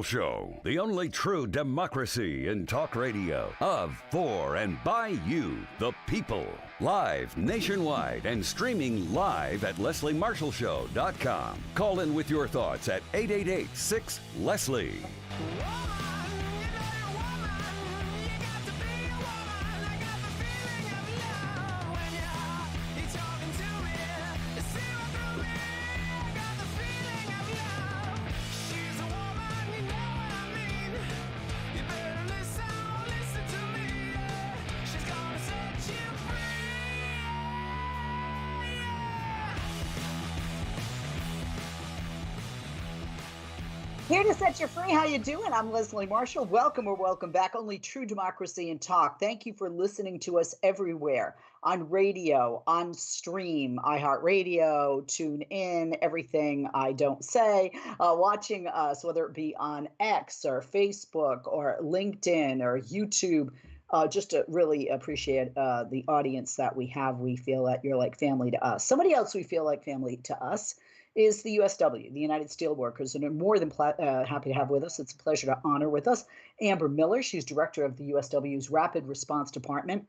Show, the only true democracy in talk radio, of, for, and by you, the people. Live nationwide and streaming live at lesliemarshallshow.com. Call in with your thoughts at 888-6-LESLIE. Here to set you free. How you doing? I'm Leslie Marshall. Welcome or welcome back. Only true democracy and talk. Thank you for listening to us everywhere, on radio, on stream, iHeartRadio, tune in, everything I don't say, watching us, whether it be on X or Facebook or LinkedIn or YouTube. Just to really appreciate the audience that we have. We feel that you're like family to us. Somebody else we feel like family to us is the USW, the United Steelworkers, and are more than happy to have with us. It's a pleasure to honor with us Amber Miller. She's director of the USW's Rapid Response Department.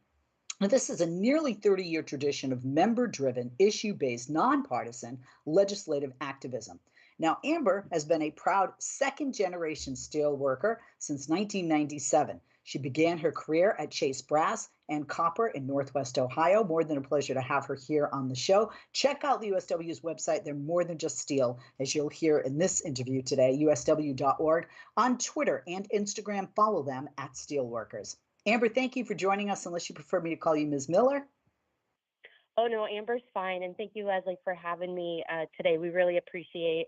Now, this is a nearly 30-year tradition of member-driven, issue-based, nonpartisan legislative activism. Now, Amber has been a proud second-generation steelworker since 1997. She began her career at Chase Brass and Copper in Northwest Ohio. More than a pleasure to have her here on the show. Check out the USW's website. They're more than just steel, as you'll hear in this interview today, usw.org. On Twitter and Instagram, follow them at Steelworkers. Amber, thank you for joining us, unless you prefer me to call you Ms. Miller. Oh, no, Amber's fine. And thank you, Leslie, for having me today. We really appreciate,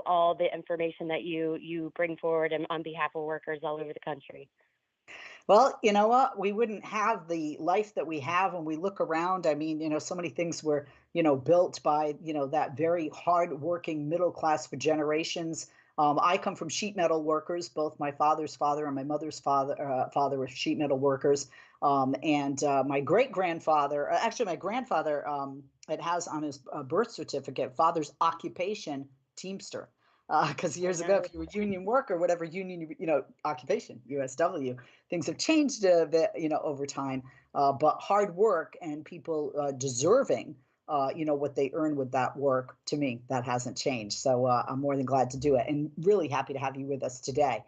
all the information that you bring forward and on behalf of workers all over the country. Well, you know what? We wouldn't have the life that we have when we look around. I mean, so many things were, built by, that very hardworking middle class for generations. I come from sheet metal workers. Both my father's father and my mother's father were sheet metal workers. And my great-grandfather, actually my grandfather, it has on his birth certificate, father's occupation, Teamster. Because years ago, if you were a union worker, whatever union, occupation, USW, things have changed a bit, over time. But hard work and people deserving, what they earn with that work, to me, that hasn't changed. So I'm more than glad to do it, and really happy to have you with us today.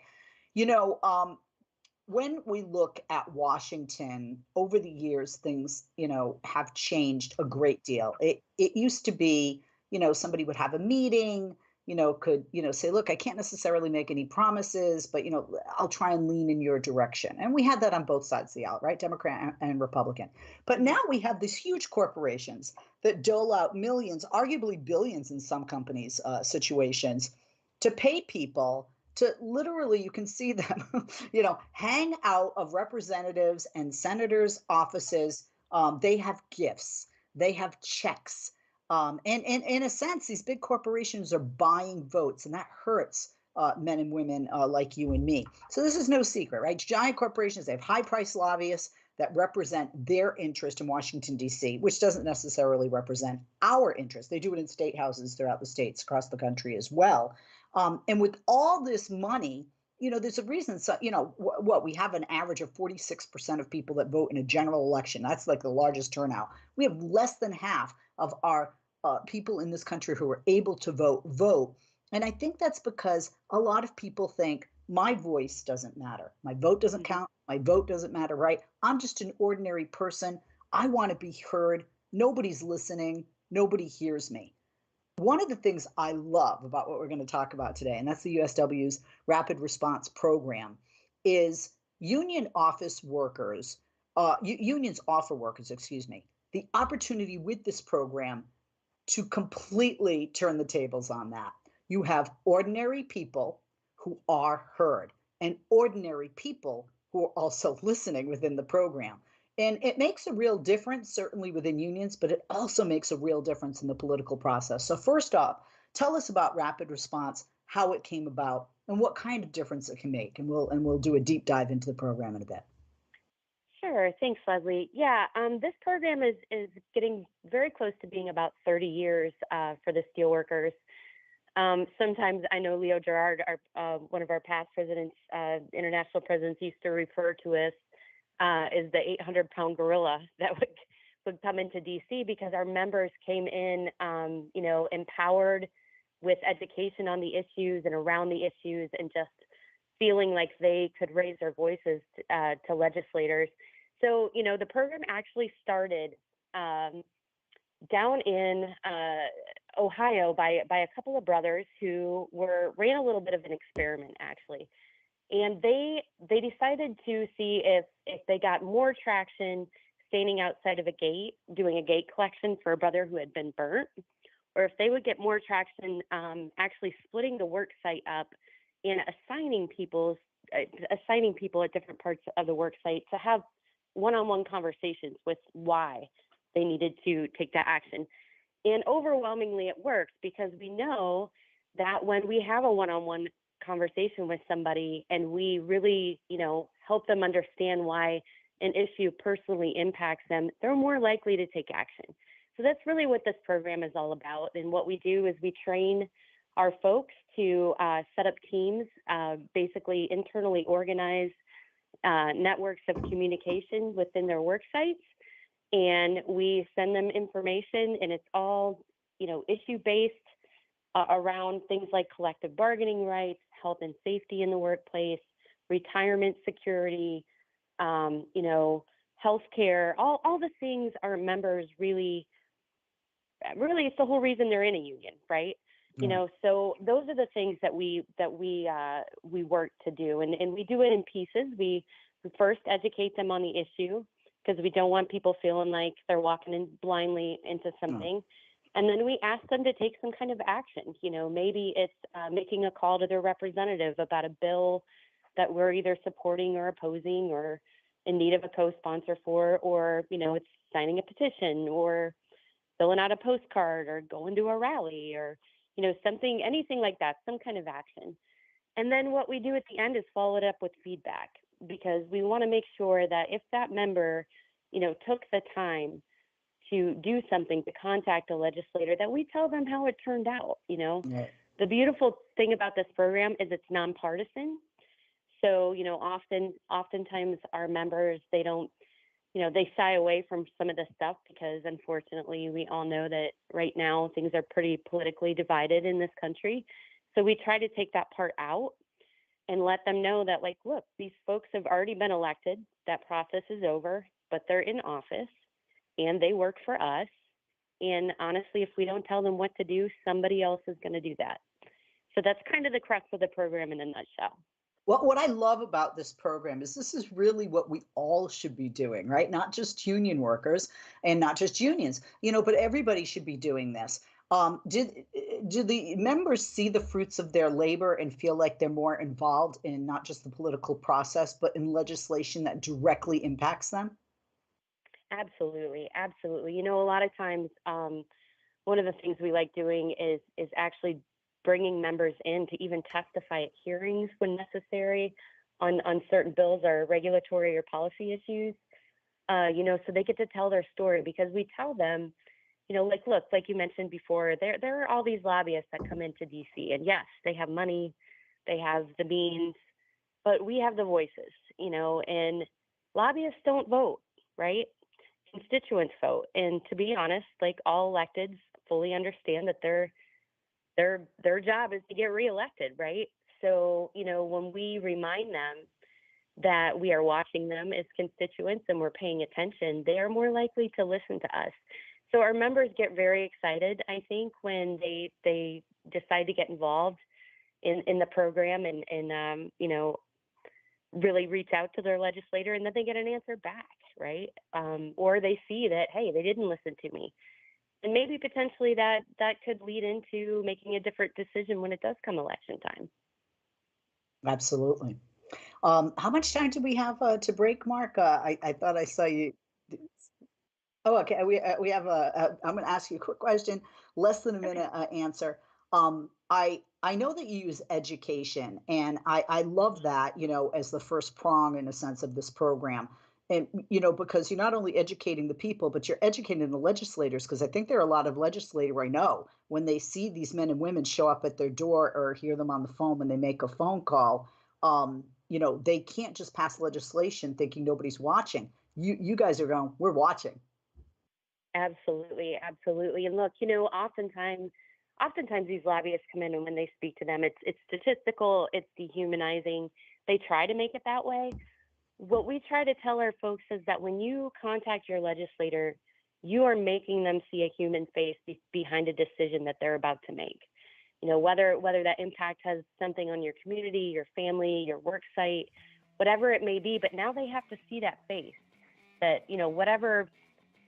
When we look at Washington over the years, things, have changed a great deal. It used to be, somebody would have a meeting, could, say, look, I can't necessarily make any promises, but, I'll try and lean in your direction. And we had that on both sides of the aisle, right? Democrat and Republican. But now we have these huge corporations that dole out millions, arguably billions in some companies' situations, to pay people to literally, you can see them, hang out of representatives and senators' offices. They have gifts, they have checks. And in a sense, these big corporations are buying votes, and that hurts men and women like you and me. So this is no secret, right? Giant corporations, they have high-priced lobbyists that represent their interest in Washington, D.C., which doesn't necessarily represent our interest. They do it in state houses throughout the states across the country as well. And with all this money, there's a reason. So, we have an average of 46% of people that vote in a general election. That's like the largest turnout. We have less than half of our people in this country who are able to vote. And I think that's because a lot of people think my voice doesn't matter. My vote doesn't count. My vote doesn't matter, right? I'm just an ordinary person. I want to be heard. Nobody's listening. Nobody hears me. One of the things I love about what we're going to talk about today, and that's the USW's Rapid Response Program, is unions offer workers, the opportunity with this program to completely turn the tables on that. You have ordinary people who are heard and ordinary people who are also listening within the program. And it makes a real difference, certainly within unions, but it also makes a real difference in the political process. So first off, tell us about Rapid Response, how it came about, and what kind of difference it can make. And we'll do a deep dive into the program in a bit. Sure. Thanks, Leslie. Yeah, this program is getting very close to being about 30 years for the Steelworkers. Sometimes I know Leo Gerard, one of our past presidents, international presidents, used to refer to us as the 800-pound gorilla that would come into DC, because our members came in, empowered with education on the issues and around the issues, and just feeling like they could raise their voices to legislators. So, the program actually started down in Ohio by a couple of brothers who ran a little bit of an experiment, actually. And they decided to see if they got more traction standing outside of a gate, doing a gate collection for a brother who had been burnt, or if they would get more traction actually splitting the work site up and assigning people at different parts of the work site to have one-on-one conversations with why they needed to take that action. And overwhelmingly it works, because we know that when we have a one-on-one conversation with somebody and we really, help them understand why an issue personally impacts them, they're more likely to take action. So that's really what this program is all about. And what we do is we train our folks to set up teams, basically internally organize networks of communication within their work sites. And we send them information, and it's all, issue-based around things like collective bargaining rights, health and safety in the workplace, retirement security, healthcare, all the things our members really, it's the whole reason they're in a union, right? So those are the things that we work to do, and we do it in pieces. We first educate them on the issue, because we don't want people feeling like they're walking in blindly into something. And then we ask them to take some kind of action. Maybe it's making a call to their representative about a bill that we're either supporting or opposing or in need of a co-sponsor for, or, it's signing a petition or filling out a postcard or going to a rally or, anything like that, some kind of action. And then what we do at the end is follow it up with feedback, because we want to make sure that if that member, took the time to do something, to contact a legislator, that we tell them how it turned out. Yeah. The beautiful thing about this program is it's nonpartisan. So, oftentimes our members, they don't, they shy away from some of this stuff, because unfortunately we all know that right now things are pretty politically divided in this country. So we try to take that part out and let them know that, like, look, these folks have already been elected. That process is over, but they're in office and they work for us. And honestly, if we don't tell them what to do, somebody else is going to do that. So that's kind of the crux of the program in a nutshell. Well, what I love about this program is this is really what we all should be doing, right? Not just union workers and not just unions, but everybody should be doing this. Do the members see the fruits of their labor and feel like they're more involved in not just the political process, but in legislation that directly impacts them? Absolutely. Absolutely. A lot of times, one of the things we like doing is actually bringing members in to even testify at hearings when necessary on certain bills or regulatory or policy issues, so they get to tell their story, because we tell them, look, like you mentioned before, there are all these lobbyists that come into DC, and yes, they have money, they have the means, but we have the voices, and lobbyists don't vote, right? Constituents vote. And to be honest, like, all electeds fully understand that their job is to get reelected, right? So, when we remind them that we are watching them as constituents and we're paying attention, they are more likely to listen to us. So our members get very excited, I think, when they decide to get involved in the program and really reach out to their legislator, and then they get an answer back, right? Or they see that, hey, they didn't listen to me. And maybe potentially that could lead into making a different decision when it does come election time. Absolutely. How much time do we have to break, Mark? I thought I saw you. Oh, okay. We have I'm going to ask you a quick question. Less than a minute answer. I know that you use education, and I love that, as the first prong in a sense of this program. And, because you're not only educating the people, but you're educating the legislators. Because I think there are a lot of legislators I know, when they see these men and women show up at their door or hear them on the phone when they make a phone call, they can't just pass legislation thinking nobody's watching. You guys are going, we're watching. Absolutely, absolutely. And look, oftentimes these lobbyists come in, and when they speak to them, it's statistical, it's dehumanizing. They try to make it that way. What we try to tell our folks is that when you contact your legislator, you are making them see a human face behind a decision that they're about to make. Whether that impact has something on your community, your family, your work site, whatever it may be, but now they have to see that face, that, whatever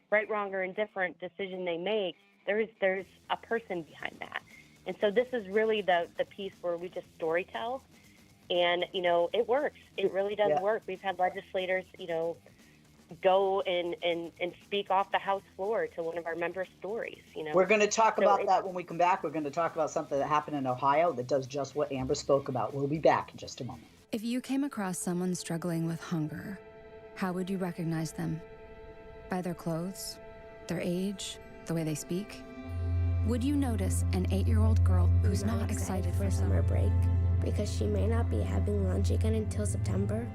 right, wrong, or indifferent decision they make, there's a person behind that. And so this is really the piece where we just story tell. And, it works. It really does work. We've had legislators, go and speak off the House floor to one of our members' stories. We're going to talk about that when we come back. We're going to talk about something that happened in Ohio that does just what Amber spoke about. We'll be back in just a moment. If you came across someone struggling with hunger, how would you recognize them? By their clothes, their age, the way they speak? Would you notice an 8-year-old girl who's not excited for summer break because she may not be having lunch again until September?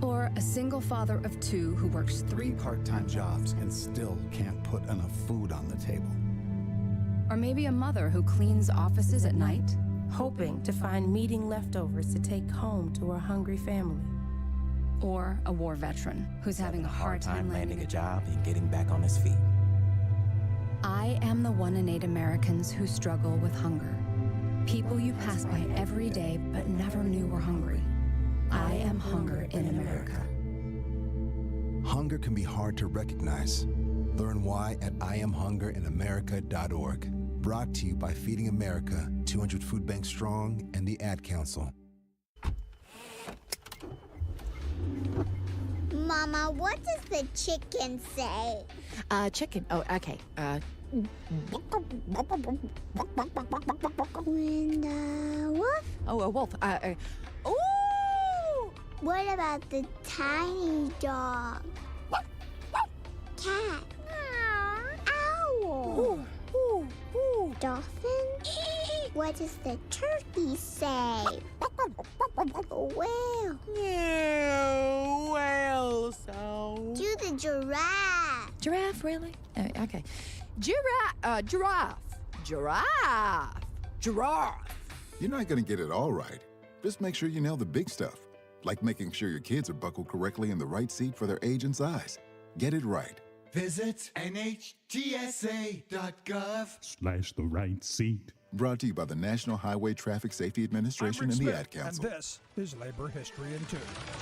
Or a single father of 2 who works 3 part-time jobs and still can't put enough food on the table? Or maybe a mother who cleans offices at night, hoping to find meeting leftovers to take home to her hungry family? Or a war veteran who's having a hard time landing a job and getting back on his feet. I am the 1 in 8 Americans who struggle with hunger. People you pass by every day but never knew were hungry. I am hunger in America. Hunger can be hard to recognize. Learn why at IamHungerInAmerica.org. Brought to you by Feeding America, 200 Food Banks Strong, and the Ad Council. Mama, what does the chicken say? Chicken. Oh, okay. When the wolf? Oh, a wolf. Ooh! What about the tiny dog? Cat? Owl? Dolphin? What does the turkey say? Whale? Yeah, whale sound. Do the giraffe. Giraffe, really? Okay. Giraffe. You're not going to get it all right. Just make sure you nail the big stuff, like making sure your kids are buckled correctly in the right seat for their age and size. Get it right. Visit NHTSA.gov/the right seat. Brought to you by the National Highway Traffic Safety Administration and the Ad Council. And this is Labor History in 2.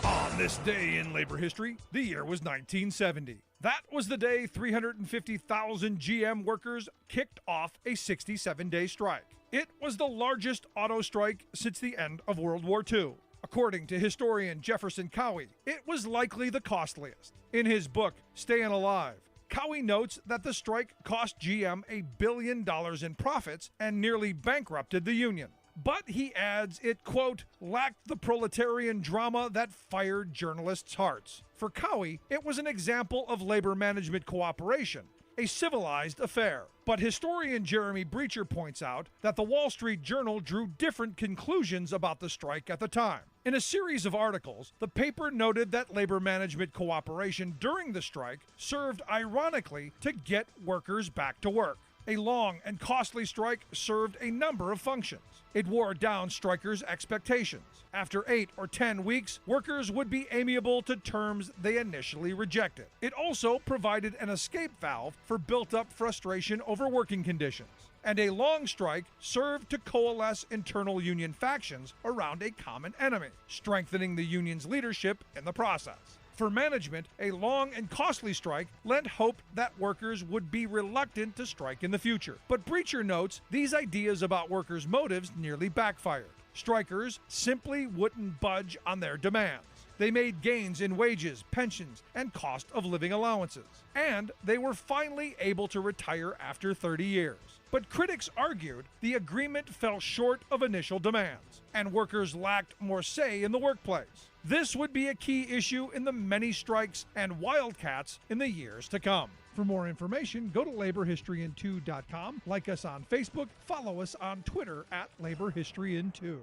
On this day in labor history, the year was 1970. That was the day 350,000 GM workers kicked off a 67-day strike. It was the largest auto strike since the end of World War II. According to historian Jefferson Cowie, it was likely the costliest. In his book, Stayin' Alive, Cowie notes that the strike cost GM $1 billion in profits and nearly bankrupted the union. But he adds it, quote, lacked the proletarian drama that fired journalists' hearts. For Cowie, it was an example of labor management cooperation, a civilized affair. But historian Jeremy Breacher points out that the Wall Street Journal drew different conclusions about the strike at the time. In a series of articles, the paper noted that labor management cooperation during the strike served ironically to get workers back to work. A long and costly strike served a number of functions. It wore down strikers' expectations. After 8 or 10 weeks, workers would be amiable to terms they initially rejected. It also provided an escape valve for built-up frustration over working conditions. And a long strike served to coalesce internal union factions around a common enemy, strengthening the union's leadership in the process. For management, a long and costly strike lent hope that workers would be reluctant to strike in the future. But Breacher notes these ideas about workers' motives nearly backfired. Strikers simply wouldn't budge on their demands. They made gains in wages, pensions, and cost of living allowances. And they were finally able to retire after 30 years. But critics argued the agreement fell short of initial demands, and workers lacked more say in the workplace. This would be a key issue in the many strikes and wildcats in the years to come. For more information, go to laborhistoryin2.com, like us on Facebook, follow us on Twitter at laborhistoryin2.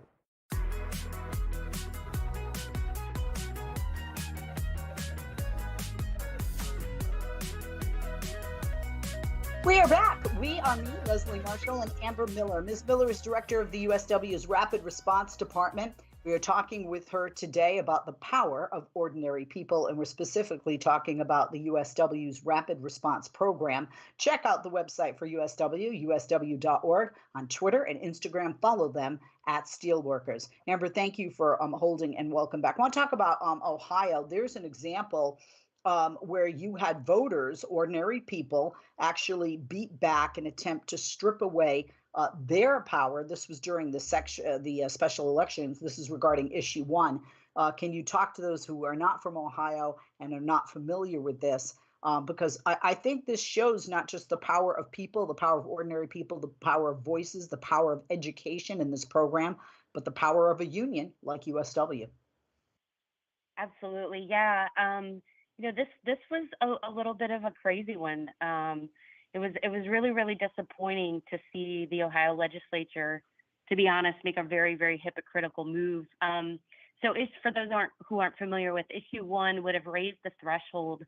We are back. We are me, Leslie Marshall, and Amber Miller. Ms. Miller is director of the USW's Rapid Response Department. We are talking with her today about the power of ordinary people, and we're specifically talking about the USW's Rapid Response Program. Check out the website for USW, usw.org. On Twitter and Instagram, follow them at Steelworkers. Amber, thank you for holding, and welcome back. I want to talk about Ohio. There's an example where you had voters, ordinary people, actually beat back an attempt to strip away their power. This was during the special elections. This is regarding issue 1. Can you talk to those who are not from Ohio and are not familiar with this? Because I think this shows not just the power of people, the power of ordinary people, the power of voices, the power of education in this program, but the power of a union like USW. Absolutely, yeah. This was a little bit of a crazy one. It was really, really disappointing to see the Ohio legislature, to be honest, make a very, very hypocritical move. So for those who aren't familiar with, issue 1 would have raised the threshold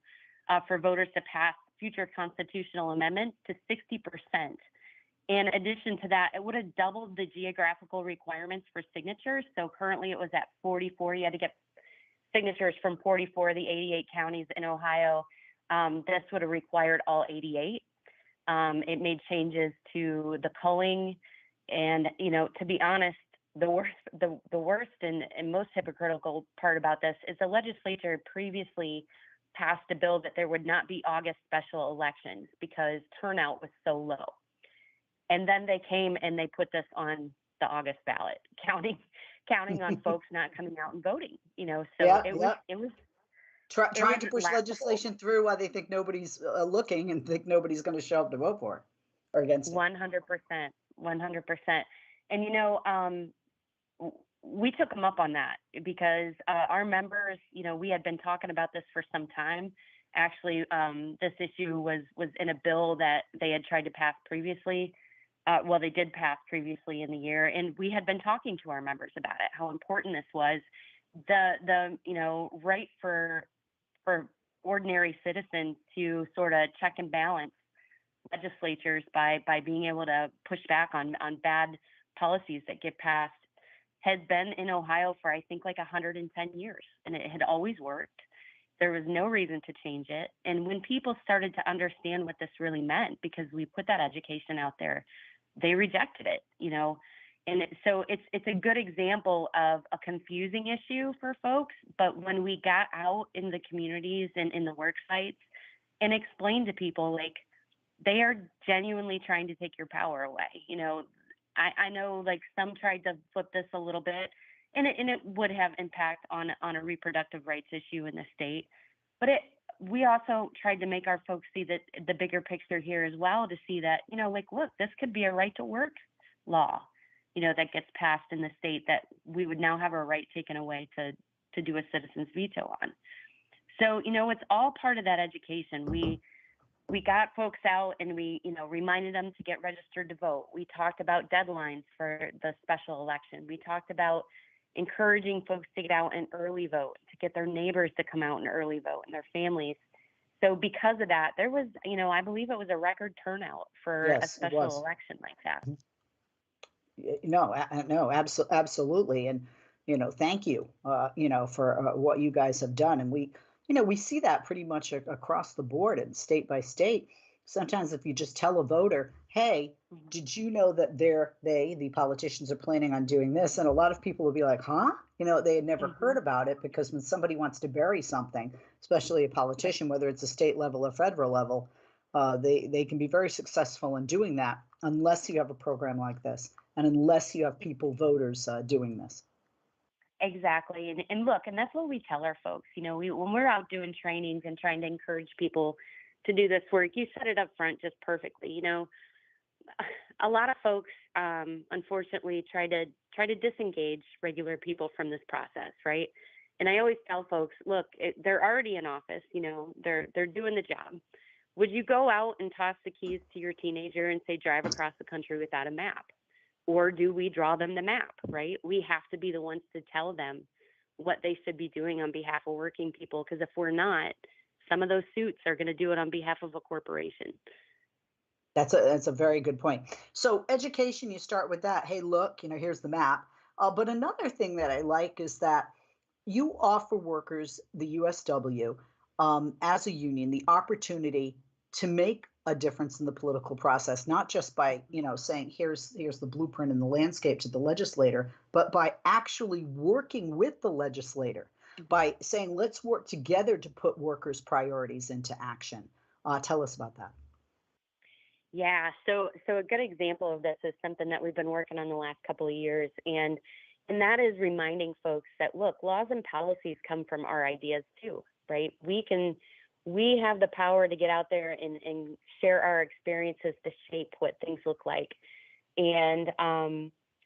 for voters to pass future constitutional amendments to 60%. In addition to that, it would have doubled the geographical requirements for signatures. So currently it was at 44. You had to get signatures from 44 of the 88 counties in Ohio. This would have required all 88. It made changes to the culling, and to be honest, the worst and most hypocritical part about this is the legislature previously passed a bill that there would not be August special elections because turnout was so low, and then they came and they put this on the August ballot, counting on folks not coming out and voting. So it was trying to push legislation through while they think nobody's looking and think nobody's going to show up to vote for it or against it. 100%. And we took them up on that because our members, we had been talking about this for some time. Actually, this issue was in a bill that they had tried to pass previously. They did pass previously in the year, and we had been talking to our members about it, how important this was. The right for ordinary citizens to sort of check and balance legislatures by being able to push back on bad policies that get passed has been in Ohio for I think like 110 years, and it had always worked. There was no reason to change it. And when people started to understand what this really meant, because we put that education out there, they rejected it, And so it's a good example of a confusing issue for folks. But when we got out in the communities and in the work sites and explained to people, like, they are genuinely trying to take your power away. I know like some tried to flip this a little bit, and it would have impact on a reproductive rights issue in the state. But we also tried to make our folks see that the bigger picture here as well, to see that, look, this could be a right to work law, that gets passed in the state that we would now have our right taken away to do a citizen's veto on. So, it's all part of that education. We got folks out and we, reminded them to get registered to vote. We talked about deadlines for the special election. We talked about encouraging folks to get out and early vote, to get their neighbors to come out and early vote and their families. So because of that, there was, I believe it was a record turnout for a special election like that. No, absolutely. And, thank you, for what you guys have done. And we see that pretty much across the board and state by state. Sometimes if you just tell a voter, hey, did you know that the politicians are planning on doing this? And a lot of people will be like, huh? They had never heard about it, because when somebody wants to bury something, especially a politician, whether it's a state level or federal level, they can be very successful in doing that unless you have a program like this and unless you have voters doing this. Exactly. And look, and that's what we tell our folks. When we're out doing trainings and trying to encourage people to do this work, you set it up front just perfectly. A lot of folks, unfortunately, try to disengage regular people from this process, right? And I always tell folks, look, they're already in office. They're doing the job. Would you go out and toss the keys to your teenager and say, drive across the country without a map? Or do we draw them the map, right? We have to be the ones to tell them what they should be doing on behalf of working people. Because if we're not, some of those suits are going to do it on behalf of a corporation. That's a very good point. So education, you start with that. Hey, look, here's the map. But another thing that I like is that you offer workers, the USW, as a union, the opportunity to make a difference in the political process, not just by, saying here's the blueprint and the landscape to the legislator, but by actually working with the legislator, by saying, let's work together to put workers' priorities into action. Tell us about that. Yeah, so a good example of this is something that we've been working on the last couple of years, and that is reminding folks that, look, laws and policies come from our ideas too, right? We have the power to get out there and share our experiences to shape what things look like. And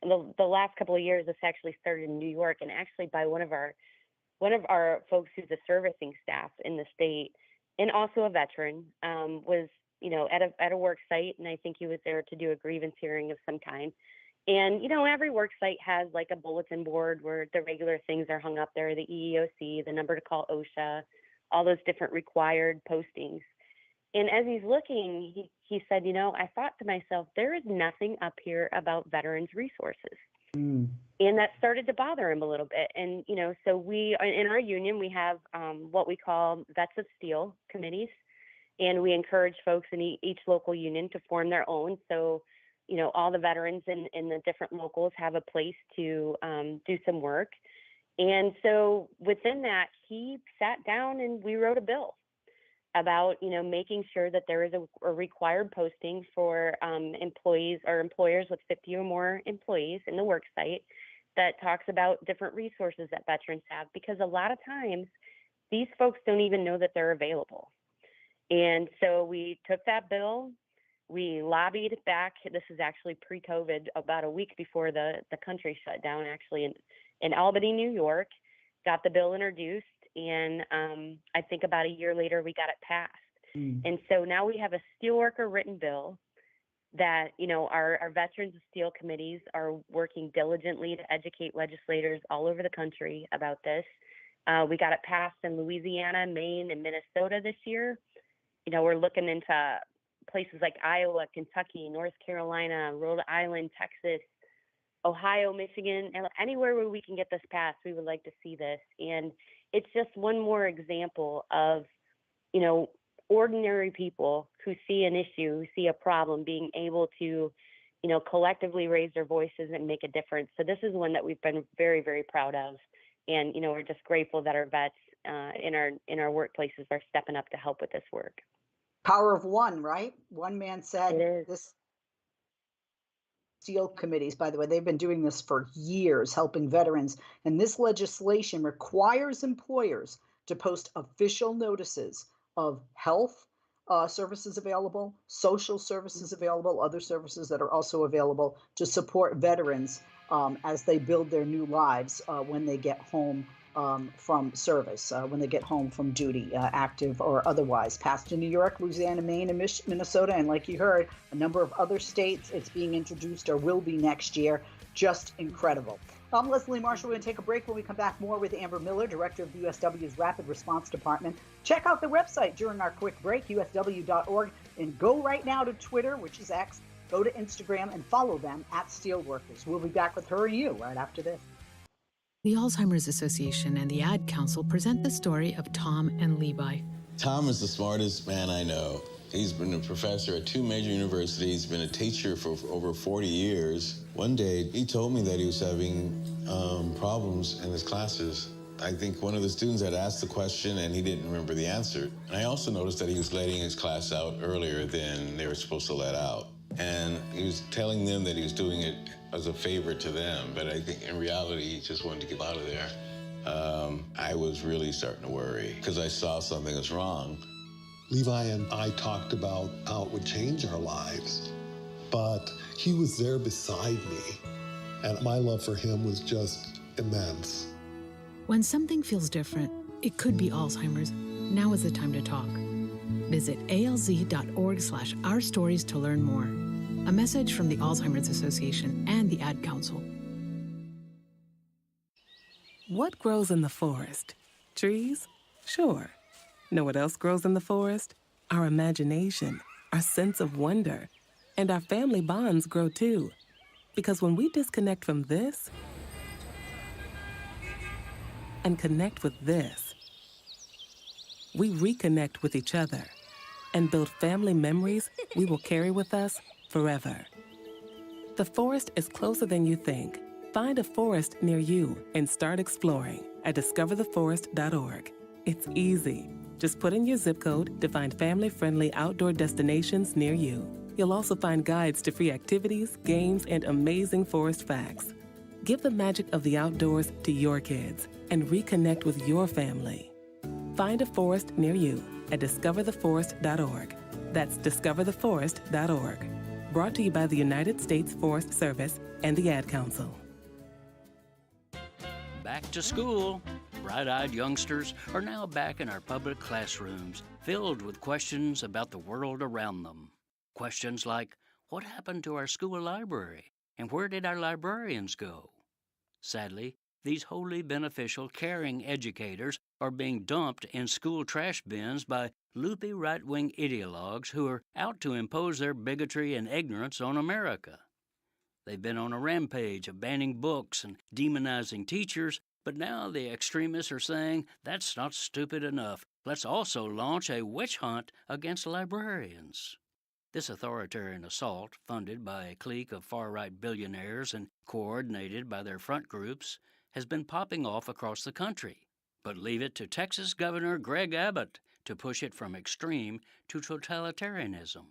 the last couple of years, this actually started in New York, and actually by one of our folks who's a servicing staff in the state, and also a veteran, was at a work site, and I think he was there to do a grievance hearing of some kind. And every work site has like a bulletin board where the regular things are hung up there: the EEOC, the number to call OSHA, all those different required postings. And as he's looking, he said, I thought to myself, there is nothing up here about veterans resources. And that started to bother him a little bit. And, so we, in our union, we have what we call Vets of Steel committees. And we encourage folks in each local union to form their own. So, all the veterans in the different locals have a place to do some work. And so within that, he sat down and we wrote a bill about, making sure that there is a required posting for employees or employers with 50 or more employees in the work site that talks about different resources that veterans have, because a lot of times these folks don't even know that they're available. And so we took that bill, we lobbied back. This is actually pre-COVID, about a week before the country shut down, actually, in Albany, New York, got the bill introduced, and I think about a year later, we got it passed. And so now we have a Steelworker written bill that, our Veterans of Steel committees are working diligently to educate legislators all over the country about this. We got it passed in Louisiana, Maine, and Minnesota this year. We're looking into places like Iowa, Kentucky, North Carolina, Rhode Island, Texas, Ohio, Michigan, and anywhere where we can get this passed, we would like to see this. And it's just one more example of, ordinary people who see an issue, who see a problem, being able to, collectively raise their voices and make a difference. So this is one that we've been very, very proud of. And, we're just grateful that our vets in our workplaces are stepping up to help with this work. Power of one, right? One man said this. Steel committees, by the way, they've been doing this for years, helping veterans. And this legislation requires employers to post official notices of health services available, social services available, other services that are also available to support veterans as they build their new lives when they get home from service, when they get home from duty, active or otherwise. Passed in New York, Louisiana, Maine, and Minnesota, and like you heard, a number of other states. It's being introduced or will be next year. Just incredible. I'm Leslie Marshall. We're going to take a break. When we come back, more with Amber Miller, Director of the USW's Rapid Response Department. Check out the website during our quick break, usw.org, and go right now to Twitter, which is X. Go to Instagram and follow them at Steelworkers. We'll be back with her and you right after this. The Alzheimer's Association and the Ad Council present the story of Tom and Levi. Tom is the smartest man I know. He's been a professor at 2 major universities, been a teacher for over 40 years. One day, he told me that he was having problems in his classes. I think one of the students had asked the question and he didn't remember the answer. And I also noticed that he was letting his class out earlier than they were supposed to let out. And he was telling them that he was doing it as a favor to them, but I think in reality, he just wanted to get out of there. I was really starting to worry because I saw something was wrong. Levi and I talked about how it would change our lives, but he was there beside me, and my love for him was just immense. When something feels different, it could be Alzheimer's. Now is the time to talk. Visit alz.org/ourstories to learn more. A message from the Alzheimer's Association and the Ad Council. What grows in the forest? Trees? Sure. Know what else grows in the forest? Our imagination, our sense of wonder, and our family bonds grow too. Because when we disconnect from this and connect with this, we reconnect with each other and build family memories we will carry with us forever. The forest is closer than you think. Find a forest near you and start exploring at discovertheforest.org. It's easy. Just put in your zip code to find family-friendly outdoor destinations near you. You'll also find guides to free activities, games, and amazing forest facts. Give the magic of the outdoors to your kids and reconnect with your family. Find a forest near you at discovertheforest.org. That's discovertheforest.org. Brought to you by the United States Forest Service and the Ad Council. Back to school. Bright-eyed youngsters are now back in our public classrooms, filled with questions about the world around them. Questions like, what happened to our school library? And where did our librarians go? Sadly, these wholly beneficial, caring educators are being dumped in school trash bins by loopy right-wing ideologues who are out to impose their bigotry and ignorance on America. They've been on a rampage of banning books and demonizing teachers, but now the extremists are saying that's not stupid enough. Let's also launch a witch hunt against librarians. This authoritarian assault, funded by a clique of far-right billionaires and coordinated by their front groups, has been popping off across the country. But leave it to Texas Governor Greg Abbott to push it from extreme to totalitarianism.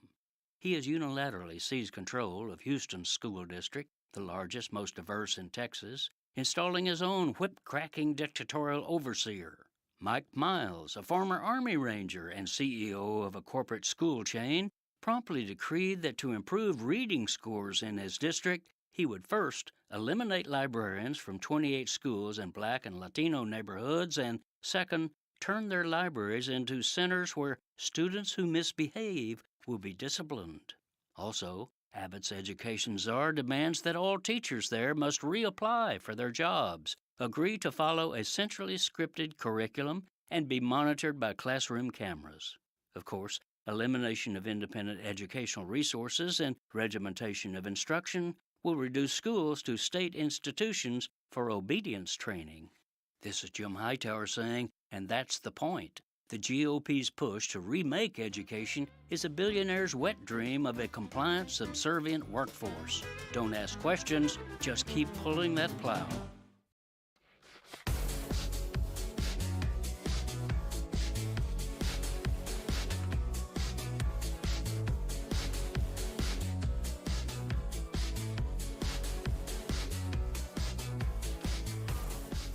He has unilaterally seized control of Houston's school district, the largest, most diverse in Texas, installing his own whip-cracking dictatorial overseer. Mike Miles, a former Army Ranger and CEO of a corporate school chain, promptly decreed that to improve reading scores in his district, he would first eliminate librarians from 28 schools in Black and Latino neighborhoods and, second, turn their libraries into centers where students who misbehave will be disciplined. Also, Abbott's education czar demands that all teachers there must reapply for their jobs, agree to follow a centrally scripted curriculum, and be monitored by classroom cameras. Of course, elimination of independent educational resources and regimentation of instruction will reduce schools to state institutions for obedience training. This is Jim Hightower saying, and that's the point. The GOP's push to remake education is a billionaire's wet dream of a compliant, subservient workforce. Don't ask questions, just keep pulling that plow.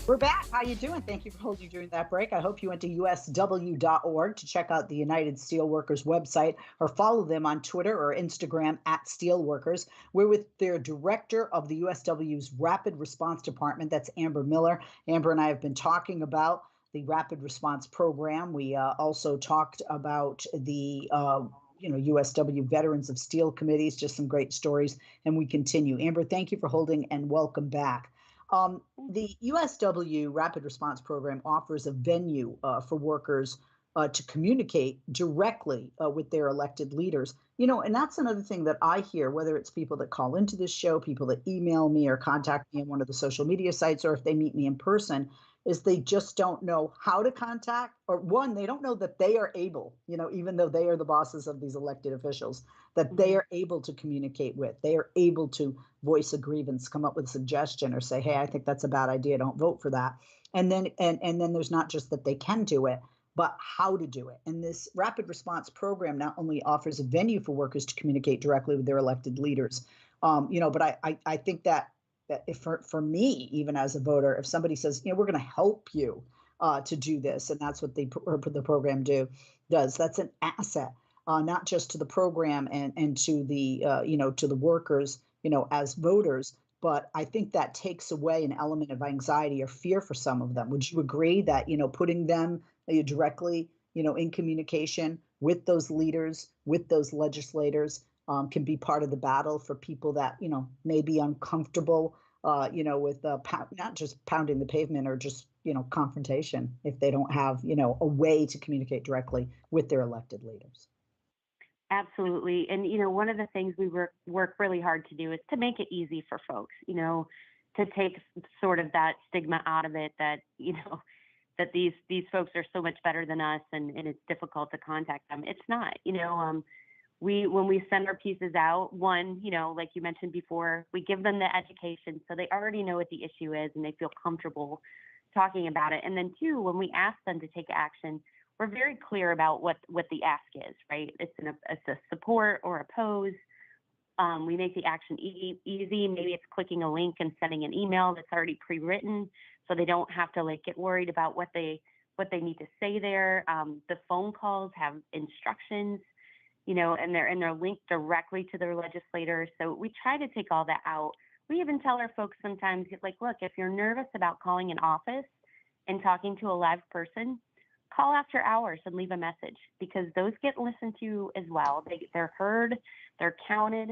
We're back. How you doing? Thank you for holding during that break. I hope you went to usw.org to check out the United Steelworkers website or follow them on Twitter or Instagram at Steelworkers. We're with their director of the USW's Rapid Response Department. That's Amber Miller. Amber and I have been talking about the Rapid Response Program. We also talked about the USW Veterans of Steel Committees, just some great stories, and we continue. Amber, thank you for holding and welcome back. The USW Rapid Response Program offers a venue for workers to communicate directly with their elected leaders. And that's another thing that I hear, whether it's people that call into this show, people that email me or contact me on one of the social media sites, or if they meet me in person, is they just don't know how to contact, or one, they don't know that they are able, even though they are the bosses of these elected officials, that they are able to communicate with, they are able to voice a grievance, come up with a suggestion, or say, hey, I think that's a bad idea, don't vote for that. And then there's not just that they can do it, but how to do it. And this rapid response program not only offers a venue for workers to communicate directly with their elected leaders, but I think that if for me, even as a voter, if somebody says, we're going to help you to do this, and that's what the program does, that's an asset, not just to the program and to the to the workers, as voters, but I think that takes away an element of anxiety or fear for some of them. Would you agree that putting them directly in communication with those leaders, with those legislators, can be part of the battle for people that may be uncomfortable with not just pounding the pavement or just confrontation if they don't have a way to communicate directly with their elected leaders? Absolutely. And, one of the things we work really hard to do is to make it easy for folks, to take sort of that stigma out of it that, that these folks are so much better than us and it's difficult to contact them. It's not, when we send our pieces out, one, like you mentioned before, we give them the education so they already know what the issue is and they feel comfortable talking about it. And then two, when we ask them to take action, we're very clear about what the ask is, right? It's a support or oppose. We make the action easy. Maybe it's clicking a link and sending an email that's already pre-written, so they don't have to get worried about what they need to say there. The phone calls have instructions, and they're linked directly to their legislators. So we try to take all that out. We even tell our folks sometimes, look, if you're nervous about calling an office and talking to a live person, call after hours and leave a message, because those get listened to as well. They're heard, they're counted,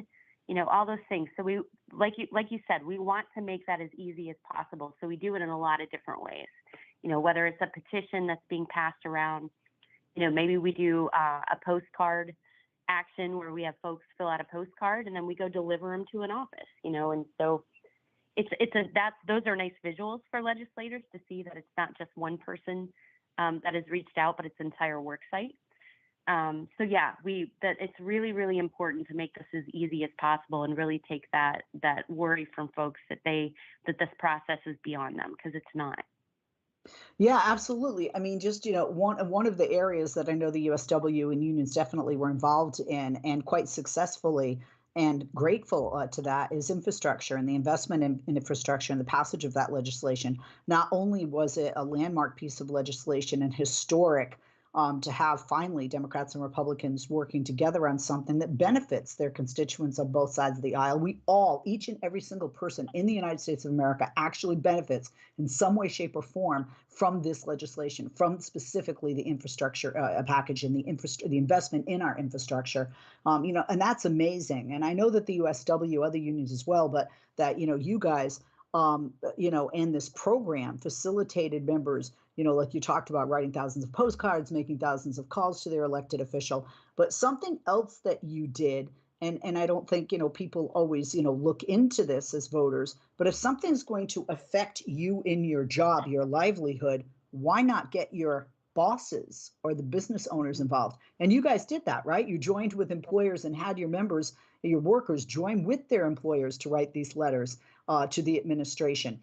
all those things. So we, like you said, we want to make that as easy as possible. So we do it in a lot of different ways, whether it's a petition that's being passed around, maybe we do a postcard action where we have folks fill out a postcard and then we go deliver them to an office, and so those are nice visuals for legislators to see that it's not just one person that has reached out, but it's entire work site. So yeah, that it's really, really important to make this as easy as possible and really take that worry from folks that this process is beyond them, because it's not. Yeah, absolutely. I mean, just, one of the areas that I know the USW and unions definitely were involved in, and quite successfully, and grateful to that, is infrastructure and the investment in infrastructure and the passage of that legislation. Not only was it a landmark piece of legislation and historic, to have finally Democrats and Republicans working together on something that benefits their constituents on both sides of the aisle. We all, each and every single person in the United States of America, actually benefits in some way, shape, or form from this legislation, from specifically the infrastructure package and the investment in our infrastructure. And that's amazing. And I know that the USW, other unions as well, but that you guys, and this program facilitated members, like you talked about, writing thousands of postcards, making thousands of calls to their elected official. But something else that you did, and I don't think, people always, look into this as voters, but if something's going to affect you in your job, your livelihood, why not get your bosses or the business owners involved? And you guys did that, right? You joined with employers and had your members, your workers, join with their employers to write these letters to the administration,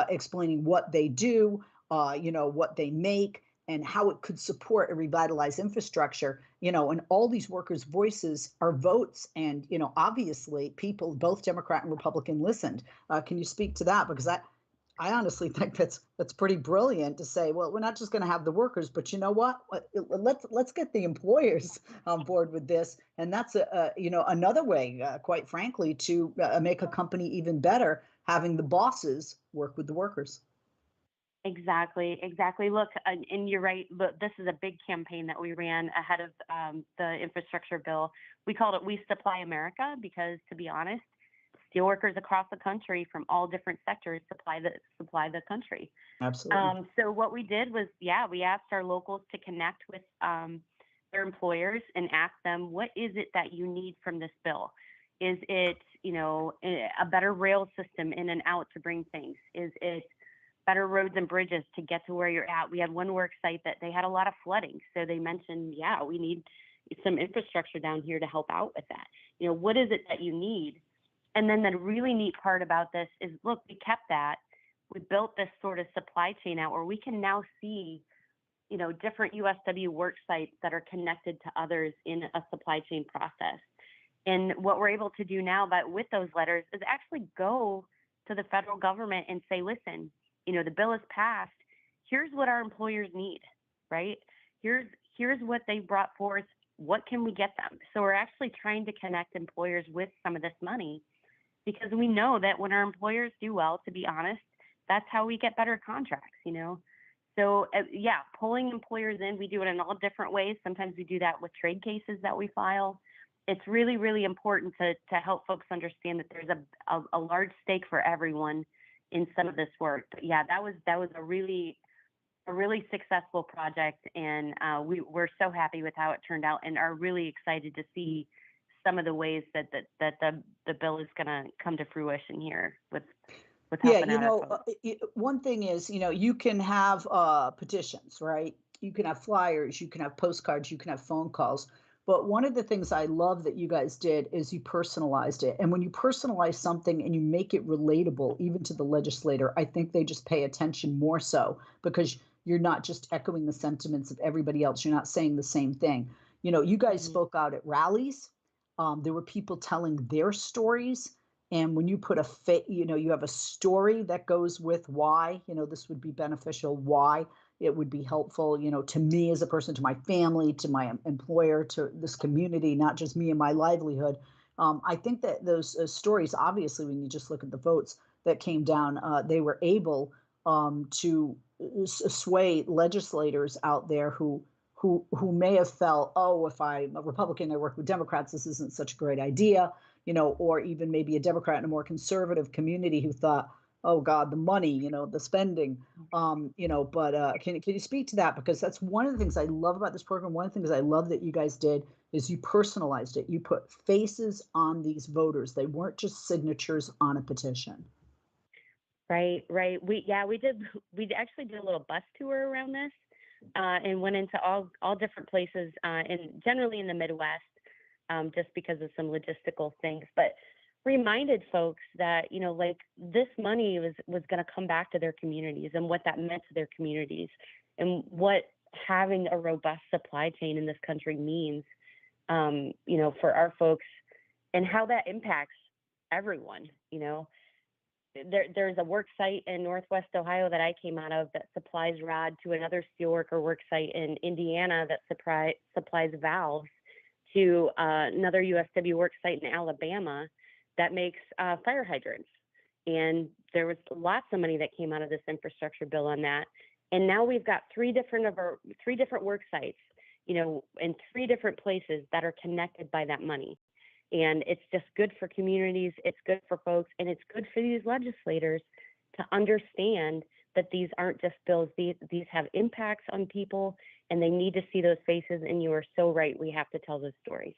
explaining what they do, what they make, and how it could support a revitalized infrastructure, and all these workers' voices are votes. And, obviously people, both Democrat and Republican, listened. Can you speak to that? Because I honestly think that's pretty brilliant to say, well, we're not just going to have the workers, but you know what? Let's get the employers on board with this. And that's another way, quite frankly, to make a company even better, having the bosses work with the workers. Exactly. Look, and you're right. Look, this is a big campaign that we ran ahead of the infrastructure bill. We called it "We Supply America" because, to be honest, steelworkers across the country from all different sectors supply the country. Absolutely. So what we did was, we asked our locals to connect with their employers and ask them, what is it that you need from this bill? Is it, a better rail system in and out to bring things? Is it better roads and bridges to get to where you're at? We had one work site that they had a lot of flooding. So they mentioned, we need some infrastructure down here to help out with that. What is it that you need? And then the really neat part about this is, look, we kept that. We built this sort of supply chain out where we can now see different USW work sites that are connected to others in a supply chain process. And what we're able to do now, but with those letters, is actually go to the federal government and say, listen, the bill is passed. Here's what our employers need, right? Here's what they brought forth. What can we get them? So we're actually trying to connect employers with some of this money, because we know that when our employers do well, to be honest, that's how we get better contracts, So pulling employers in, we do it in all different ways. Sometimes we do that with trade cases that we file. It's really, really important to help folks understand that there's a large stake for everyone in some of this work. But yeah, that was a really successful project, and we're so happy with how it turned out, and are really excited to see some of the ways that the bill is going to come to fruition here with helping out our folks. One thing is, you can have petitions, right? You can have flyers, you can have postcards, you can have phone calls. But one of the things I love that you guys did is you personalized it. And when you personalize something and you make it relatable, even to the legislator, I think they just pay attention more so, because you're not just echoing the sentiments of everybody else. You're not saying the same thing. You guys spoke out at rallies. There were people telling their stories. And when you put you have a story that goes with why, this would be beneficial, why it would be helpful, to me as a person, to my family, to my employer, to this community, not just me and my livelihood. I think that those stories, obviously, when you just look at the votes that came down, they were able to sway legislators out there who may have felt, oh, if I'm a Republican, I work with Democrats, this isn't such a great idea, or even maybe a Democrat in a more conservative community who thought, oh God, the money, the spending, but can you speak to that? Because that's one of the things I love about this program. One of the things I love that you guys did is you personalized it. You put faces on these voters. They weren't just signatures on a petition. Right. We actually did a little bus tour around this, and went into all different places, and generally in the Midwest, just because of some logistical things, but reminded folks that, this money was going to come back to their communities, and what that meant to their communities, and what having a robust supply chain in this country means, for our folks, and how that impacts everyone. There's a work site in Northwest Ohio that I came out of that supplies rod to another steelworker work site in Indiana that supplies valves to another USW work site in Alabama that makes fire hydrants. And there was lots of money that came out of this infrastructure bill on that. And now we've got three different work sites, in 3 different places that are connected by that money. And it's just good for communities, it's good for folks, and it's good for these legislators to understand that these aren't just bills, these have impacts on people, and they need to see those faces. And you are so right, we have to tell those stories.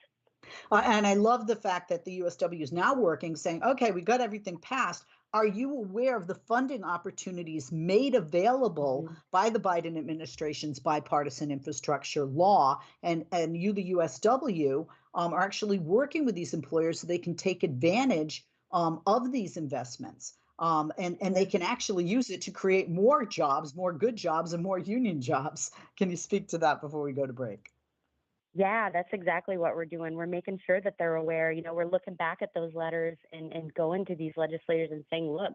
And I love the fact that the USW is now working, saying, okay, we got everything passed. Are you aware of the funding opportunities made available by the Biden administration's bipartisan infrastructure law? And you, the USW, are actually working with these employers so they can take advantage of these investments. And they can actually use it to create more jobs, more good jobs, and more union jobs. Can you speak to that before we go to break? Yeah, that's exactly what we're doing. We're making sure that they're aware. We're looking back at those letters and going to these legislators and saying, look,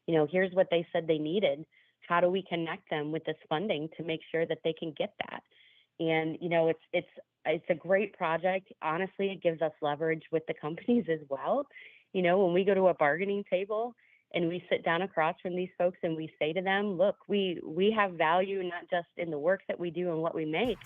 here's what they said they needed. How do we connect them with this funding to make sure that they can get that? And, it's a great project. Honestly, it gives us leverage with the companies as well. When we go to a bargaining table and we sit down across from these folks and we say to them, look, we have value not just in the work that we do and what we make,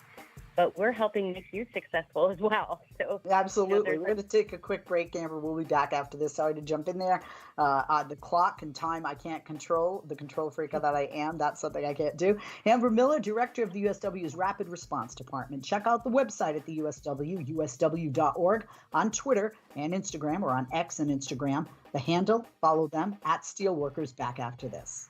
but we're helping make you successful as well. So absolutely. We're going to take a quick break, Amber. We'll be back after this. Sorry to jump in there. The clock and time I can't control. The control freak that I am, that's something I can't do. Amber Miller, Director of the USW's Rapid Response Department. Check out the website at the USW, usw.org, on Twitter and Instagram, or on X and Instagram. The handle, follow them, at Steelworkers. Back after this.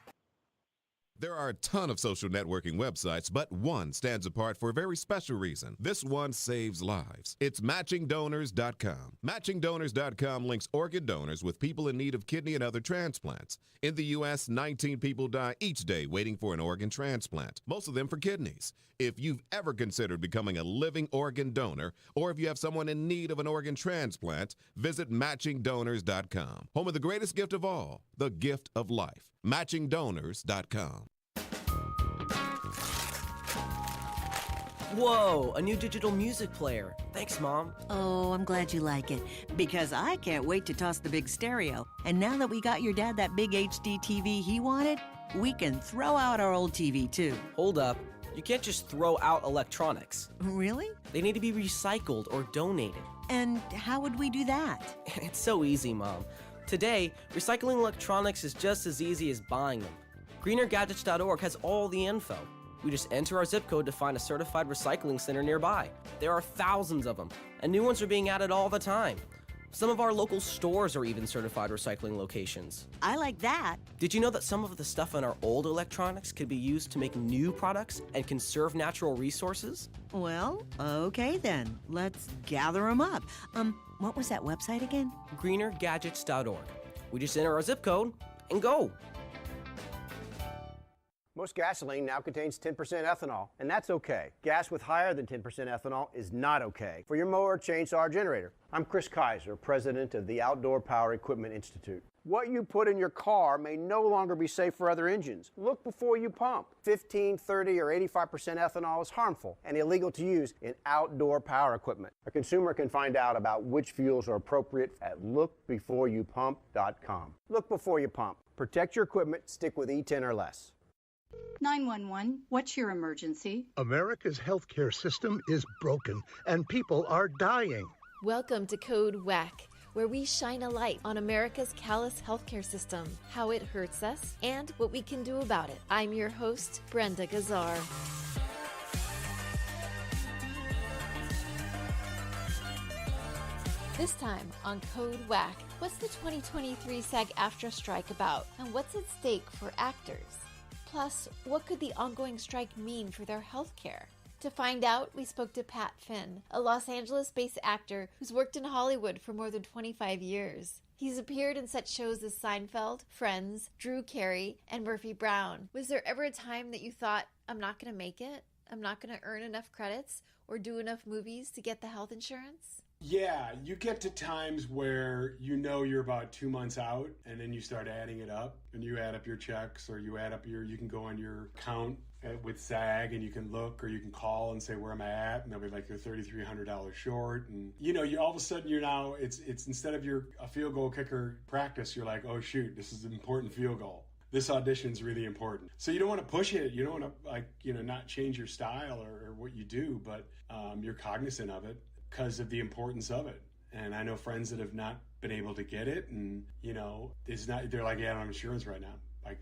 There are a ton of social networking websites, but one stands apart for a very special reason. This one saves lives. It's matchingdonors.com. Matchingdonors.com links organ donors with people in need of kidney and other transplants. In the U.S., 19 people die each day waiting for an organ transplant, most of them for kidneys. If you've ever considered becoming a living organ donor, or if you have someone in need of an organ transplant, visit matchingdonors.com. Home of the greatest gift of all, the gift of life. Matchingdonors.com. Whoa, a new digital music player. Thanks, Mom. Oh, I'm glad you like it, because I can't wait to toss the big stereo. And now that we got your dad that big HD TV he wanted, we can throw out our old TV too. Hold up. You can't just throw out electronics. Really? They need to be recycled or donated. And how would we do that? It's so easy, Mom. Today, recycling electronics is just as easy as buying them. GreenerGadgets.org has all the info. We just enter our zip code to find a certified recycling center nearby. There are thousands of them, and new ones are being added all the time. Some of our local stores are even certified recycling locations. I like that. Did you know that some of the stuff in our old electronics could be used to make new products and conserve natural resources? Well, okay then. Let's gather them up. What was that website again? GreenerGadgets.org. We just enter our zip code and go. Most gasoline now contains 10% ethanol, and that's okay. Gas with higher than 10% ethanol is not okay. For your mower, chainsaw, or generator, I'm Chris Kaiser, president of the Outdoor Power Equipment Institute. What you put in your car may no longer be safe for other engines. Look before you pump. 15, 30, or 85% ethanol is harmful and illegal to use in outdoor power equipment. A consumer can find out about which fuels are appropriate at lookbeforeyoupump.com. Look before you pump. Protect your equipment. Stick with E10 or less. 911, what's your emergency? America's healthcare system is broken and people are dying. Welcome to Code WAC, where we shine a light on America's callous healthcare system, how it hurts us, and what we can do about it. I'm your host, Brenda Gazar. This time on Code WAC, what's the 2023 SAG-AFTRA strike about, and what's at stake for actors? Plus, what could the ongoing strike mean for their health care? To find out, we spoke to Pat Finn, a Los Angeles-based actor who's worked in Hollywood for more than 25 years. He's appeared in such shows as Seinfeld, Friends, Drew Carey, and Murphy Brown. Was there ever a time that you thought, I'm not going to make it? I'm not going to earn enough credits or do enough movies to get the health insurance? Yeah, you get to times where you know you're about 2 months out, and then you start adding it up, and you add up your checks, or you add up you can go on your account with SAG, and you can look, or you can call and say, where am I at? And they'll be like, you're $3,300 short. And, you know, you all of a sudden you're now, it's instead of a field goal kicker practice, you're like, oh shoot, this is an important field goal. This audition's really important. So you don't want to push it. You don't want to, not change your style or what you do, but you're cognizant of it, because of the importance of it. And I know friends that have not been able to get it, and they're like, yeah, I don't have insurance right now. I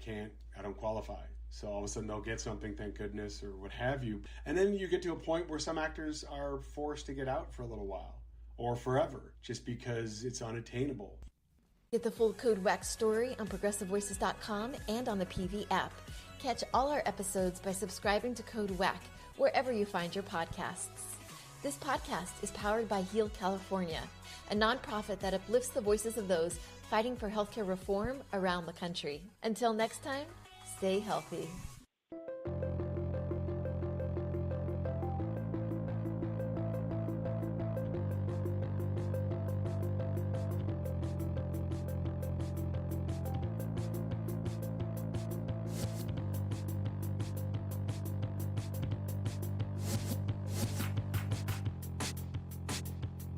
don't qualify. So all of a sudden they'll get something, thank goodness, or what have you. And then you get to a point where some actors are forced to get out for a little while or forever, just because it's unattainable. Get the full Code WAC story on ProgressiveVoices.com and on the PV app. Catch all our episodes by subscribing to Code WAC wherever you find your podcasts. This podcast is powered by Heal California, a nonprofit that uplifts the voices of those fighting for healthcare reform around the country. Until next time, stay healthy.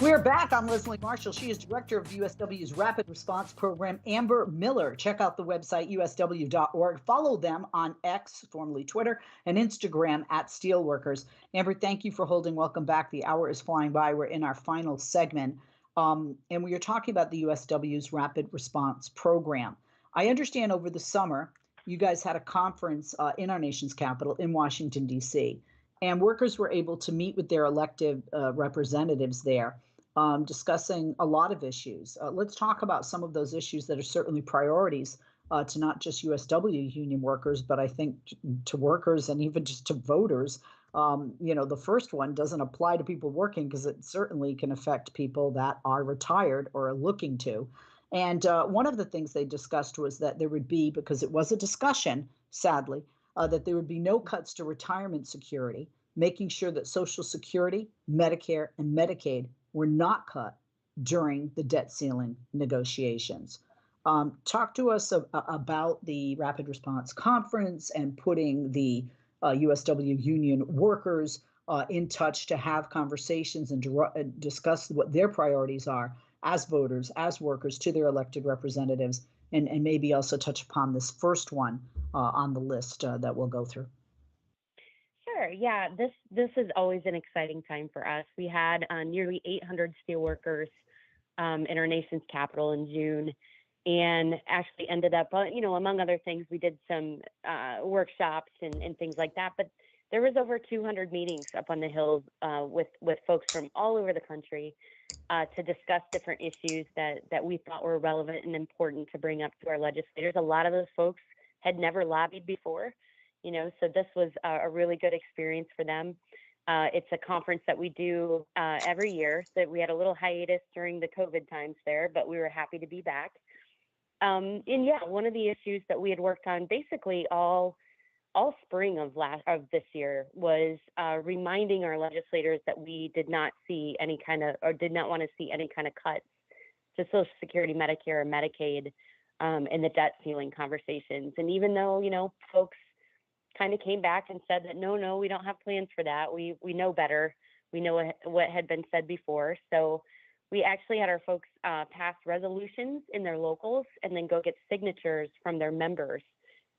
We're back. I'm Leslie Marshall. She is director of USW's Rapid Response Program. Amber Miller. Check out the website, usw.org. Follow them on X, formerly Twitter, and Instagram at Steelworkers. Amber, thank you for holding. Welcome back. The hour is flying by. We're in our final segment, and we are talking about the USW's Rapid Response Program. I understand over the summer, you guys had a conference in our nation's capital in Washington, D.C., and workers were able to meet with their elected representatives there, discussing a lot of issues. Let's talk about some of those issues that are certainly priorities to not just USW union workers, but I think to workers and even just to voters. The first one doesn't apply to people working because it certainly can affect people that are retired or are looking to. And one of the things they discussed was that there would be, because it was a discussion, sadly, that there would be no cuts to retirement security, making sure that Social Security, Medicare, and Medicaid were not cut during the debt ceiling negotiations. Talk to us about the Rapid Response Conference and putting the USW union workers in touch to have conversations and discuss what their priorities are as voters, as workers, to their elected representatives, and maybe also touch upon this first one on the list that we'll go through. Sure. Yeah, this is always an exciting time for us. We had nearly 800 steelworkers in our nation's capital in June, and actually ended up, among other things, we did some workshops and things like that. But there was over 200 meetings up on the Hill with folks from all over the country to discuss different issues that we thought were relevant and important to bring up to our legislators. A lot of those folks had never lobbied before, so this was a really good experience for them. It's a conference that we do every year. So we had a little hiatus during the COVID times there, but we were happy to be back. And yeah, one of the issues that we had worked on basically all spring of this year was reminding our legislators that we did not see any kind of, or did not want to see any kind of cuts to Social Security, Medicare, or Medicaid in the debt ceiling conversations. And even though, folks kind of came back and said that, no, we don't have plans for that. We know better. We know what had been said before. So we actually had our folks pass resolutions in their locals and then go get signatures from their members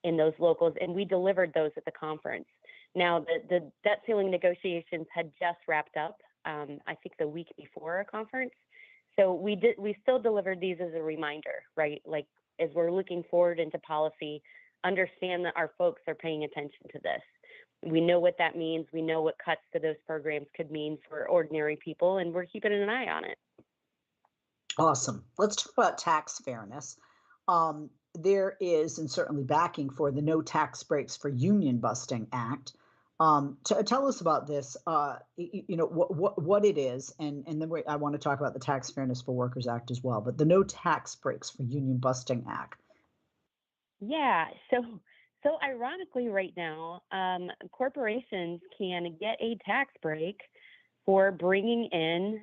in those locals, and we delivered those at the conference. Now, the debt ceiling negotiations had just wrapped up, I think the week before our conference. So we still delivered these as a reminder, right? Like, as we're looking forward into policy, understand that our folks are paying attention to this. We know what that means. We know what cuts to those programs could mean for ordinary people, and we're keeping an eye on it. Awesome. Let's talk about tax fairness. There is, and certainly backing for the No Tax Breaks for Union Busting Act. Tell us about this, what it is, and then I want to talk about the Tax Fairness for Workers Act as well, but the No Tax Breaks for Union Busting Act. Yeah, so ironically right now, corporations can get a tax break for bringing in,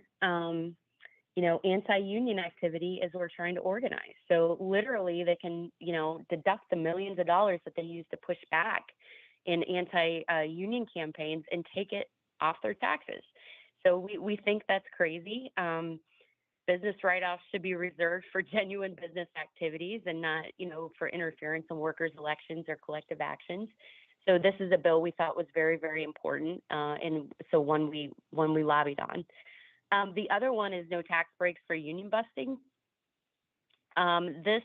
anti-union activity as we're trying to organize. So literally they can, deduct the millions of dollars that they use to push back in anti-union campaigns and take it off their taxes. So we think that's crazy. Business write-offs should be reserved for genuine business activities and not, for interference in workers' elections or collective actions. So this is a bill we thought was very, very important, and so one we lobbied on. The other one is no tax breaks for union busting. This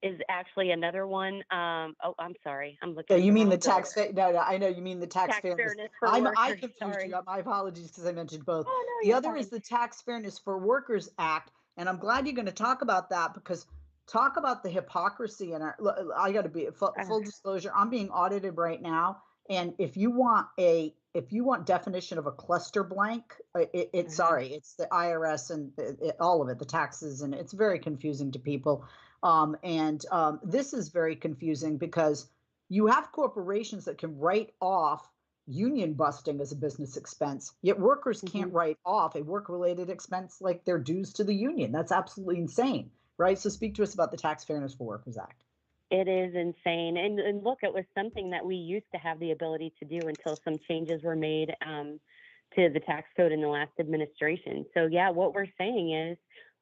is actually another one. I'm sorry. I'm looking. Yeah, you mean the tax? No, I know you mean the tax fairness. I confused sorry. you. My apologies because I mentioned both. Oh, no, the you're other fine. is the Tax Fairness for Workers Act, and I'm glad you're going to talk about that because talk about the hypocrisy in our. I got to be full disclosure. I'm being audited right now, and if you want definition of a cluster blank, it's the IRS and all of it, the taxes, and it's very confusing to people. This is very confusing because you have corporations that can write off union busting as a business expense, yet workers can't write off a work-related expense like their dues to the union. That's absolutely insane, right? So speak to us about the Tax Fairness for Workers Act. It is insane. And look, it was something that we used to have the ability to do until some changes were made to the tax code in the last administration. So yeah, what we're saying is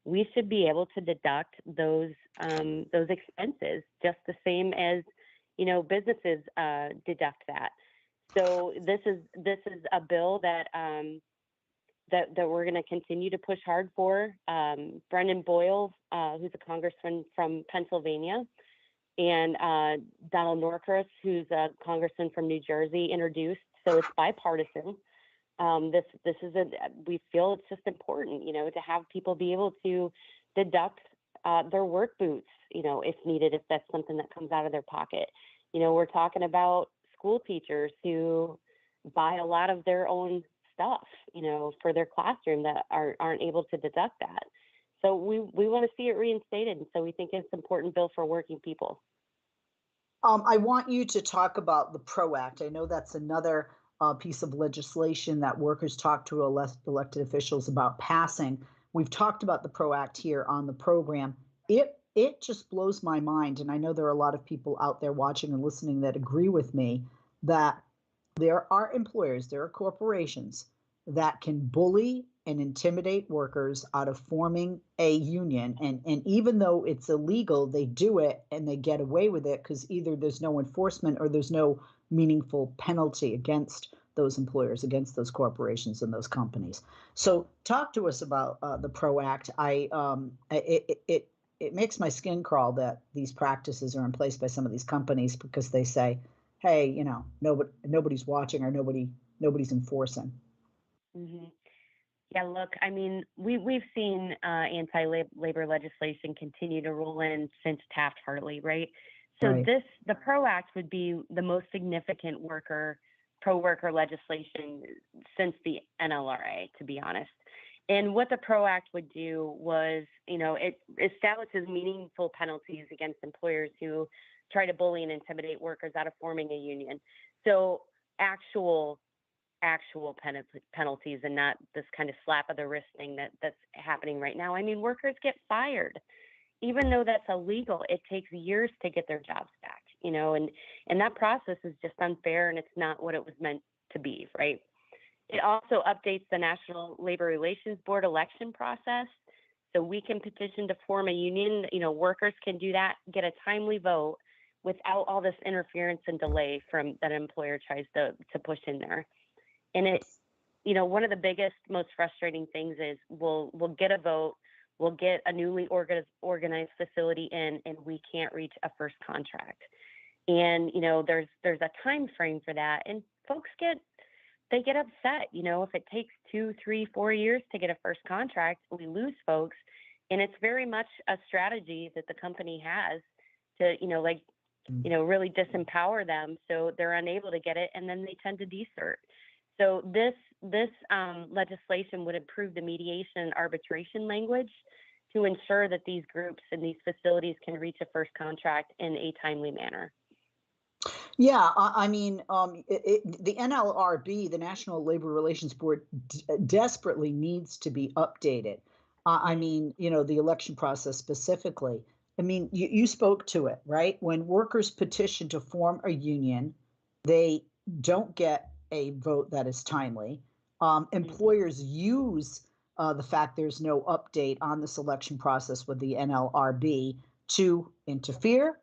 we should be able to deduct those expenses just the same as, businesses deduct that. So this is a bill that we're going to continue to push hard for. Brendan Boyle, who's a congressman from Pennsylvania, and Donald Norcross, who's a congressman from New Jersey, introduced. So it's bipartisan. We feel it's just important, to have people be able to deduct their work boots if needed, if that's something that comes out of their pocket. We're talking about school teachers who buy a lot of their own stuff, for their classroom that aren't able to deduct that. So we want to see it reinstated. And so we think it's an important bill for working people. I want you to talk about the PRO Act. I know that's another piece of legislation that workers talk to elected officials about passing. We've talked about the PRO Act here on the program. It just blows my mind, and I know there are a lot of people out there watching and listening that agree with me, that there are employers, there are corporations that can bully and intimidate workers out of forming a union. And even though it's illegal, they do it and they get away with it because either there's no enforcement or there's no meaningful penalty against those employers, against those corporations and those companies. So talk to us about the PRO Act. It makes my skin crawl that these practices are in place by some of these companies because they say, hey, nobody's watching or nobody's enforcing. Mm-hmm. Yeah, look, I mean, we've seen anti-labor legislation continue to roll in since Taft-Hartley, right? So Right. the PRO Act would be the most significant pro-worker legislation since the NLRA, to be honest. And what the PRO Act would do was, it establishes meaningful penalties against employers who try to bully and intimidate workers out of forming a union. So actual penalties and not this kind of slap of the wrist thing that's happening right now. I mean, workers get fired. Even though that's illegal, it takes years to get their jobs back, and that process is just unfair and it's not what it was meant to be, right? It also updates the National Labor Relations Board election process. So we can petition to form a union, workers can do that, get a timely vote without all this interference and delay from that employer tries to push in there. And it's, one of the biggest, most frustrating things is we'll get a vote, we'll get a newly organized facility in, and we can't reach a first contract. And, there's a time frame for that. And folks get upset, if it takes 2, 3, 4 years to get a first contract, we lose folks. And it's very much a strategy that the company has to, really disempower them. So they're unable to get it. And then they tend to desert. So this legislation would improve the mediation and arbitration language to ensure that these groups and these facilities can reach a first contract in a timely manner. Yeah, I mean, the NLRB, the National Labor Relations Board, desperately needs to be updated. I mean, the election process specifically. I mean, you spoke to it, right? When workers petition to form a union, they don't get a vote that is timely. Employers use the fact there's no update on the selection process with the NLRB to interfere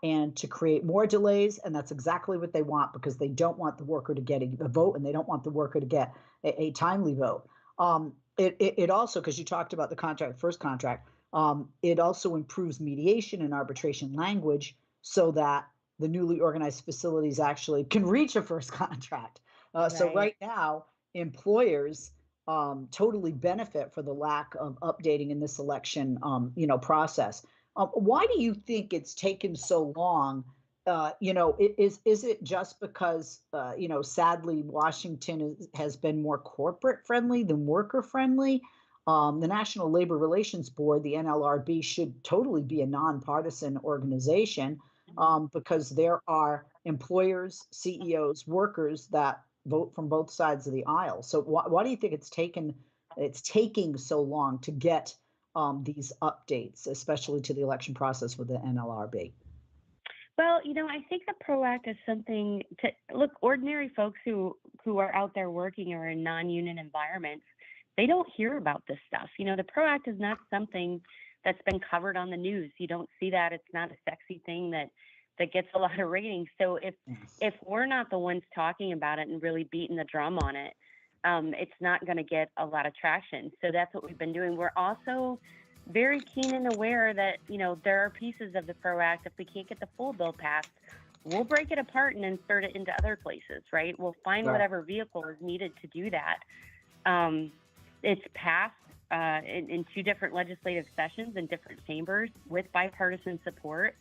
and to create more delays. And that's exactly what they want because they don't want the worker to get a vote and they don't want the worker to get a timely vote. It also, because you talked about the first contract, it also improves mediation and arbitration language so that the newly organized facilities actually can reach a first contract. So right now, employers totally benefit for the lack of updating in this election, process. Why do you think it's taken so long? Is it just because, sadly, Washington has been more corporate friendly than worker friendly? The National Labor Relations Board, the NLRB, should totally be a nonpartisan organization because there are employers, CEOs, workers that vote from both sides of the aisle. So why do you think it's taking so long to get these updates, especially to the election process with the NLRB? Well, I think the PRO Act is something to look. Ordinary folks who are out there working or in non-union environments, they don't hear about this stuff. The PRO Act is not something that's been covered on the news. You don't see that. It's not a sexy thing that gets a lot of ratings. So if we're not the ones talking about it and really beating the drum on it, it's not going to get a lot of traction. So that's what we've been doing. We're also very keen and aware that, there are pieces of the PRO Act, if we can't get the full bill passed, we'll break it apart and insert it into other places, right? We'll find whatever vehicle is needed to do that. It's passed in 2 different legislative sessions in different chambers with bipartisan support.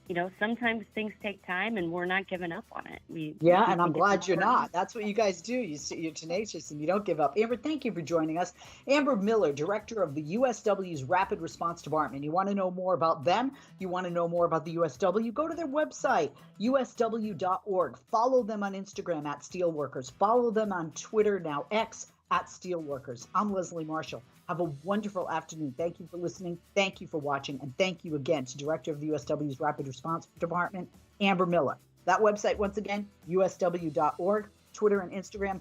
You know, sometimes things take time, and we're not giving up on it. And I'm glad you're not. That's what you guys do. You're tenacious and you don't give up. Amber, thank you for joining us. Amber Miller, director of the USW's Rapid Response Department. You want to know more about them? You want to know more about the USW? Go to their website, usw.org. Follow them on Instagram at Steelworkers. Follow them on Twitter, now X, at Steelworkers. I'm Leslie Marshall. Have a wonderful afternoon. Thank you for listening. Thank you for watching. And thank you again to Director of the USW's Rapid Response Department, Amber Miller. That website, once again, usw.org, Twitter and Instagram,